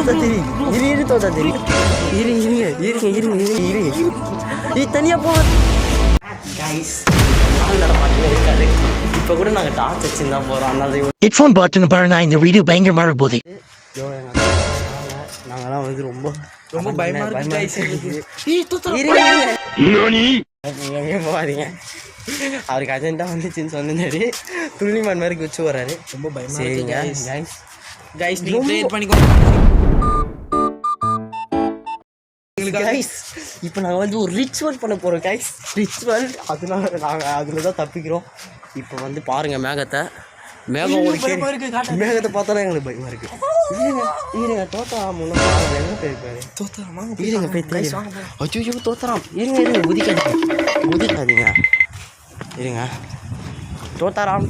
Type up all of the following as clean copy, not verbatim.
தோத்தாத்திரி இரு தோத்தாத்திரி இருங்க நீ தனியாக போ கைஸ் இருக்காது. இப்போ கூட நாங்கள் டார்ச் வச்சுருந்தா போகிறோம். அதனால ஹெட்ஃபோன் பாட்டுன்னு பாருங்க. இந்த வீடியோ பயங்கரமான போகுது. நாங்களாம் வந்து ரொம்ப பயமாக எங்கேயும் போகாதீங்க. அவருக்கு அர்ஜென்ட்டாக வந்துச்சுன்னு சொன்னாரு. துணிமான் மாதிரி வச்சு வர்றாரு. ரொம்ப பயமாக சரிங்க கைஸ் நீங்கள் ப்ரேயர் பண்ணிக்கோங்க கைஸ். இப்போ நாங்கள் வந்து ஒரு ரிச்சுவல் பண்ண போகிறோம் கைஸ். ரிச்சுவல் அதனால நாங்கள் அதில் தான் தப்பிக்கிறோம். இப்போ வந்து பாருங்கள் மேகத்தை பார்த்தாலும் எங்களுக்கு பயமாக இருக்குது. இருங்க தோத்தாராம் எங்கே போயிருப்பாரு? இருங்க போய் அச்சோ தோத்தாராம். இருங்க குதிக்காதீங்க. இருங்க தோத்தாராம்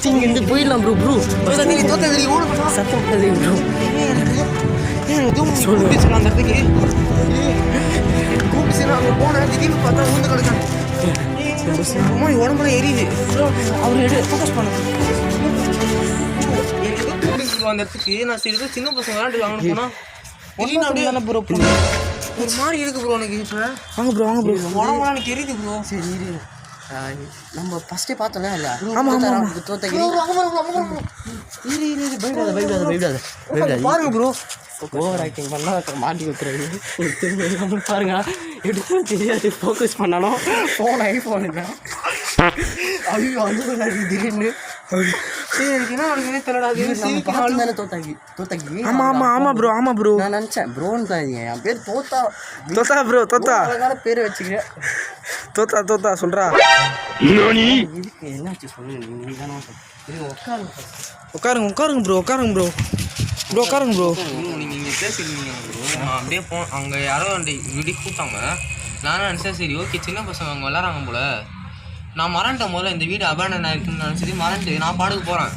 இங்கிருந்து போயிடலாம் ப்ரோ. சத்தம் உடம்புல எரியுது. அவர் ஃபோக்கஸ் பண்ண அந்த இடத்துக்கு நான் சரி சின்ன பசங்க விளையாண்டு வாங்க போனா ப்ரோ ஒரு மாதிரி இருக்கு ப்ரோ. எனக்கு இப்போ வாங்க ப்ரோ உடம்புலாம் எனக்கு எரியுது ப்ரோ. சரி நம்ம ஃபஸ்ட்டே பார்த்தோம்ல இல்லை? தோத்தகிரி பாருங்க ப்ரோ. ஓவர் ஆக்டிங் பண்ணால் மாட்டி வைக்கிறாரு. பாருங்க எடுத்து தெரியாது. ஃபோக்கஸ் பண்ணாலும் ஐஃபோனு தான். ஐயோ அது திடீர்னு ஆமா ப்ரோ நான் நினச்சேன் ப்ரோன்னு என் பேர் தோத்தா பேர் வச்சுக்கிறேன். தோத்தா சொல்றா. இதுக்கு என்னாச்சு சொல்லுங்க. உட்காருங்க ப்ரோ. நீங்கள் பேசிக்கிறீங்க ப்ரோ. நான் அப்படியே அங்கே யாரோ வீடியோ கூப்பிட்டாங்க. நானும் நினச்சேன் சரி ஓகே சின்ன பசங்க அங்கே விளாட்றாங்க போல. நான் மறந்துட்டேன் முதல்ல இந்த வீடு அபேண்டன் ஆயிருக்குன்னு நினச்சது மறந்துட்டு நான் பாடுக்கு போகிறேன்.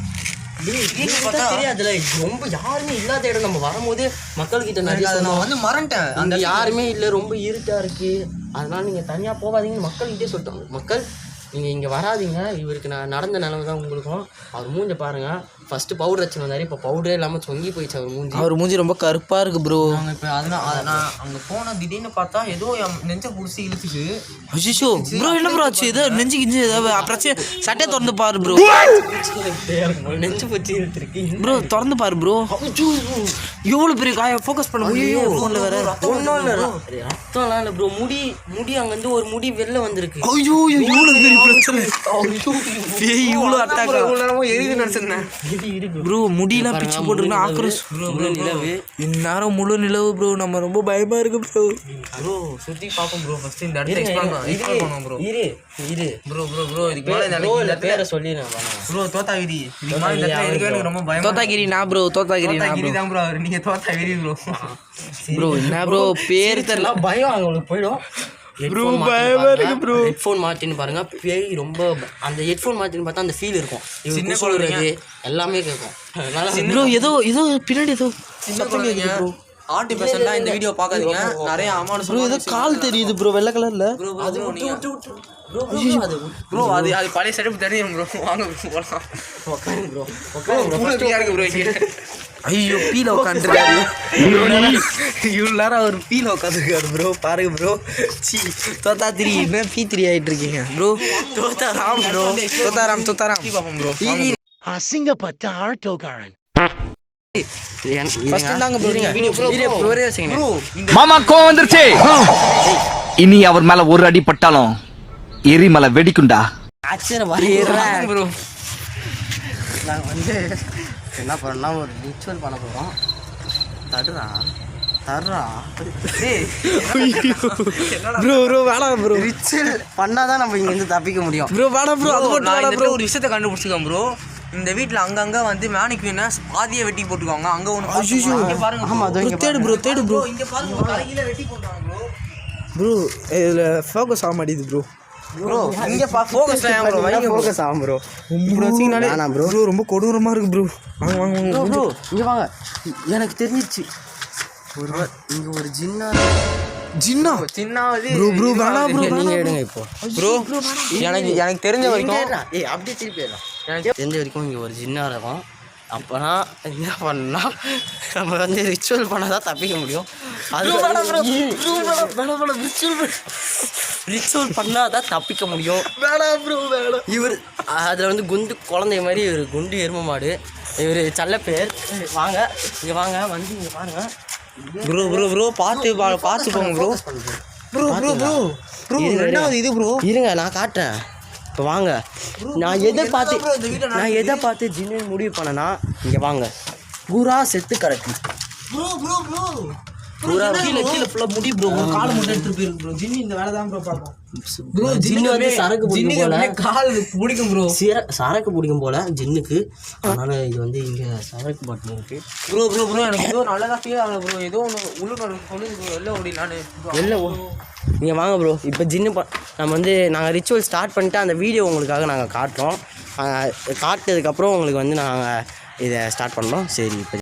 தெரியாதுல ரொம்ப யாருமே இல்லாத இடம். நம்ம வரும்போது மக்கள்கிட்ட நிறைய நான் வந்து மறந்துட்டேன். அந்த யாருமே இல்லை, ரொம்ப இருட்டா இருக்கு. அதனால நீங்க தனியா போகாதீங்கன்னு மக்கள்கிட்டே சொல்லிட்டோம். மக்கள் நீங்கள் இங்கே வராதிங்க. இவருக்கு நான் நடந்த நிலவு தான் உங்களுக்கும். அவர் மூஞ்ச பாருங்கள். ஃபஸ்ட்டு பவுடர் வச்சு வந்தார். இப்போ பவுடரே இல்லாமல் சொங்கி போயிடுச்சு அவர் மூஞ்சி ரொம்ப கருப்பாக இருக்குது ப்ரோ. நாங்கள் இப்போ அதனால் நான் அங்கே போனால் திடீர்னு பார்த்தா ஏதோ நெஞ்சை பிடிச்சி இழுத்துச்சு. அஷிஷோ ப்ரோ என்ன ப்ரோ ஆச்சு? ஏதோ நெஞ்சு கிஞ்சு ஏதாவது பிரச்சனை. சட்டையை திறந்து பாரு ப்ரோ. நெஞ்சு பிடிச்சி இழுத்துருக்கு ப்ரோ. திறந்து பாரு ப்ரோ. எவ்வளோ பெரிய காய ஃபோக்கஸ் பண்ண முடியும் ஃபோனில் வேறு. ஒன்றும் இல்லை ரத்தம்லாம் இல்லை ப்ரோ. முடி அங்கேருந்து ஒரு முடி வெளில வந்திருக்கு. ஐயோ இவ்வளோ பெரிய பிரச்சனை. இவ்வளோ அட்டாக் எரியுது நினச்சிருந்தேன் ப்ரோ. முடியெல்லாம் பிச்சு போட்டுருக்கா ஆக்ரோஷ் ப்ரோ. நிலவு இந்நேரம் முழு நிலவு ப்ரோ. நம்ம ரொம்ப பயமா இருக்கு ப்ரோ. ப்ரோ சுற்றி பார்ப்போம் ப்ரோ. ஃபர்ஸ்ட் இந்த இடத்த எக்ஸ்ப்ளோர் பண்ணுவோம் ப்ரோ. இரு ப்ரோ இதுக்கு மேலே இந்த பேரை சொல்லிடுறேன் ப்ரோ. தோத்தாகிரி இதுக்கு மேலே இந்த இடத்துல எனக்கு ரொம்ப பயம். தோத்தாகிரி நான் ப்ரோ. தோத்தாகிரி தான் ப்ரோ. நீங்கள் தோத்தாகிரி ப்ரோ. ப்ரோ என்ன ப்ரோ பேர் தெரியல. பயம் அவங்களுக்கு போயிடும். ப்ரோ பயமா இருக்கு ப்ரோ. ஹெட்ஃபோன் மாட்டின்னு பாருங்க. பேய் ரொம்ப அந்த ஹெட்ஃபோன் மாட்டின்னு பார்த்தா அந்த ஃபீல் இருக்கும். சின்ன சொல்றது எல்லாமே கேட்கும். ப்ரோ ஏதோ பின்னாடி ஏதோ சின்ன குழந்தைங்க ஆர்டி பேஷன்லாம் இந்த வீடியோ பார்க்காதீங்க. நிறைய அம்மானு ப்ரோ ஏதோ கால் தெரியுது ப்ரோ வெள்ளை கலர்ல. ப்ரோ அது பழைய செட்டப் தெரியும் ப்ரோ. வாங்க போகலாம். உட்காருங்க ப்ரோ. ஐயோ பீல உட்காந்துருக்காரு. இவ்வளோ நேரம் அவர் பீல உட்காந்துருக்காரு ப்ரோ. பாருங்க ப்ரோ. தோத்தாத்திரி என்ன பீ3 ஆகிட்டு இருக்கீங்க ப்ரோ. தோத்தாராம் ப்ரோ. தோத்தாராம் பார்ப்போம் ப்ரோ. அசிங்கப்பட்ட ஆட்டோக்காரன். மாமா கோவம் வந்துருச்சு. இனி அவர் மேல ஒரு அடி பட்டாலும் எரிமலை வெடிக்குண்டா. ப்ரோ நாங்கள் வந்து என்ன பண்ணோம்னா ஒரு ரிச்சுவல் பண்ண போகிறோம். தர்றா ப்ரோ வேணாம் ப்ரோ. ரிச்சுவல் பண்ணாதான் நம்ம இங்கேருந்து தப்பிக்க முடியும் ப்ரோ. வேணாம் ப்ரோ. அது நான் இந்த ஒரு விஷயத்தை கண்டுபிடிச்சிருக்கேன் ப்ரோ. இந்த வீட்டில் அங்கங்கே வந்து மேனிக்வீனை பாதியை வெட்டி போட்டுக்குவாங்க. அங்கே ஒன்று பாருங்க. ஆமாம் தேடு ப்ரோ. இங்கே பாருங்க தலையில வெட்டி போட்டாங்க ப்ரோ. இதில் ஃபோக்கஸ் ஆக மாட்டேங்குது ப்ரோ. இங்கே ஃபோக்கஸ் ப்ரோ. ஃபோக்கஸ் ஆகும் ப்ரோ. இப்படி வச்சிங்கனாலே ப்ரோ ரொம்ப கொடூரமாக இருக்குது ப்ரோ. வாங்க ப்ரோ இங்கே வாங்க. எனக்கு தெரிஞ்சிச்சு இங்கே ஒரு ஜின்னா ஜின்னா சின்னாவது bro, வேணாம் bro. நீங்கள் எடுங்க இப்போ. ப்ரோ எனக்கு தெரிஞ்ச வரைக்கும் ஏய் அப்படியே திருப்பி எடுலாம். எனக்கு தெரிஞ்ச வரைக்கும் இங்கே ஒரு ஜின்னா இருக்கும். அப்போனா என்ன பண்ணா நம்ம வந்து ரிச்சுவல் பண்ணால் தான் தப்பிக்க முடியும். அது ரிச்சுவல் பண்ணால் தான் தப்பிக்க முடியும். இவர் அதில் வந்து குண்டு குழந்தை மாதிரி இவர் குண்டு எரும மாடு. இவர் செல்ல பேர். வாங்க இங்கே வாங்க வந்து இங்கே பாருங்க ப்ரோ பார்த்து போங்க ப்ரோ ரெண்டாவது இது ப்ரோ இருங்க நான் காட்டுறேன். இப்போ வாங்க நான் எதை பார்த்து ஜின்னு முடிவு பண்ணேன்னா இங்கே வாங்க பூரா செத்து கிடக்கு. பூரா கீழே ஃபுல்லா முடி ப்ரோ கால் மட்டும் எடுத்து போயிருக்கு ப்ரோ ஜின்னி இந்த வேலை தான் ப்ரோ பார்க்கும் ப்ரோ ஜின்னு வந்து சரக்கு பிடிக்கும் போல. கால் பிடிக்கும் ப்ரோ சரக்கு பிடிக்கும் போல ஜின்னுக்கு. அதனால இது வந்து இங்கே சரக்கு பாட்டில் இருக்கு. ப்ரோ எனக்கு ஏதோ நல்லதா ஃபீல் ஆகல ப்ரோ. ஏதோ ஒன்று உள்ளுணர்வு சொல்லுது ப்ரோ. எல்லாம் ஓடிலான்னு எல்லாம் நீங்கள் வாங்க ப்ரோ. இப்போ ஜின்னு நம்ம வந்து நாங்கள் ரிச்சுவல் ஸ்டார்ட் பண்ணிட்டு அந்த வீடியோ உங்களுக்காக நாங்கள் காட்டுறோம். காட்டுறதுக்கப்புறம் உங்களுக்கு வந்து நாங்கள் இதை ஸ்டார்ட் பண்ணோம். சரி இப்போ